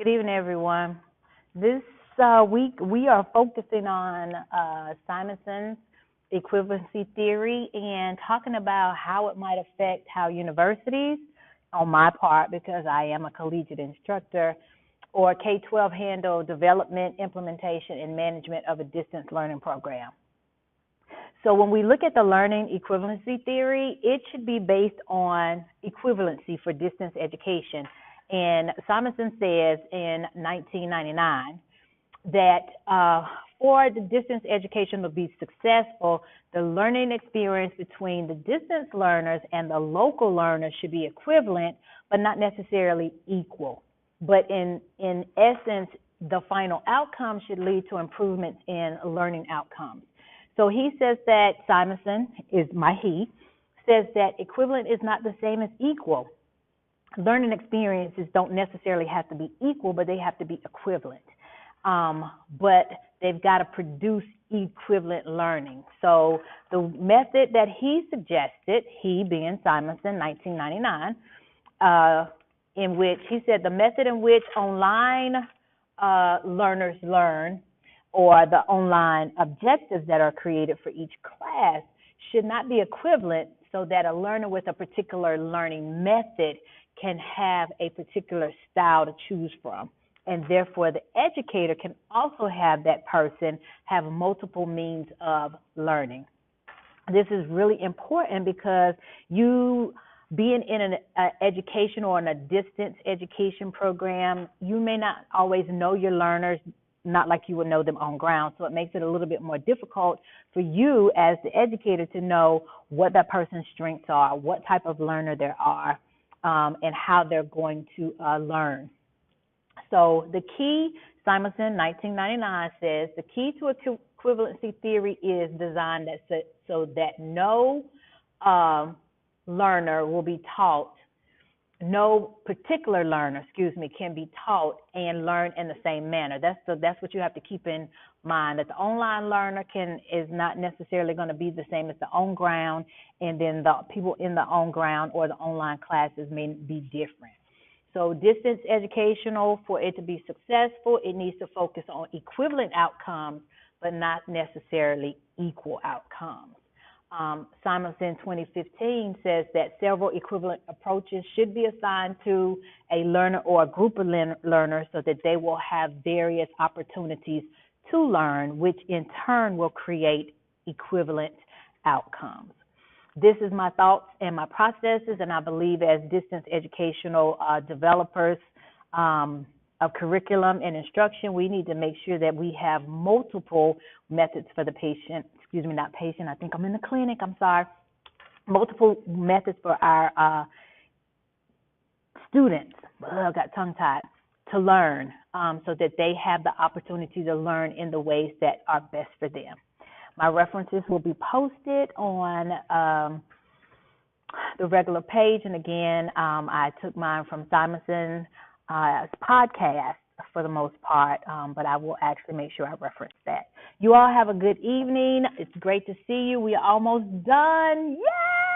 Good evening, everyone. This week we are focusing on Simonson's equivalency theory and talking about how it might affect how universities, on my part, because I am a collegiate instructor, or K-12 handle development, implementation, and management of a distance learning program. So when we look at the learning equivalency theory, it should be based on equivalency for distance education. And Simonson says in 1999 that for the distance education to be successful, the learning experience between the distance learners and the local learners should be equivalent, but not necessarily equal. But in essence, the final outcome should lead to improvements in learning outcomes. So he says that Simonson is he says that equivalent is not the same as equal. Learning experiences don't necessarily have to be equal, but they have to be equivalent. But they've got to produce equivalent learning. So the method that he suggested, he being Simonson, 1999, in which he said the method in which online learners learn, or the online objectives that are created for each class, should not be equivalent, so that a learner with a particular learning method can have a particular style to choose from. And therefore, the educator can also have that person have multiple means of learning. This is really important because you being in an education or in a distance education program, you may not always know your learners, not like you would know them on ground. So it makes it a little bit more difficult for you as the educator to know what that person's strengths are, what type of learner there are, and how they're going to learn. So the key, Simonson, 1999, says the key to equivalency theory is designed so that no learner will be taught, no particular learner, can be taught and learn in the same manner. That's what you have to keep in mind, that the online learner is not necessarily going to be the same as the on ground, and then the people in the on ground or the online classes may be different. So distance educational, for it to be successful, it needs to focus on equivalent outcomes, but not necessarily equal outcomes. Simonson 2015 says that several equivalent approaches should be assigned to a learner or a group of learners so that they will have various opportunities to learn, which in turn will create equivalent outcomes. This is my thoughts and my processes, and I believe as distance educational developers of curriculum and instruction, we need to make sure that we have multiple methods for the patient, not patient, I think I'm in the clinic, I'm sorry, multiple methods for our students, I got tongue-tied, to learn so that they have the opportunity to learn in the ways that are best for them. My references will be posted on the regular page, and again, I took mine from Simonson's podcast for the most part, but I will actually make sure I reference that. You all have a good evening. It's great to see you. We are almost done. Yay!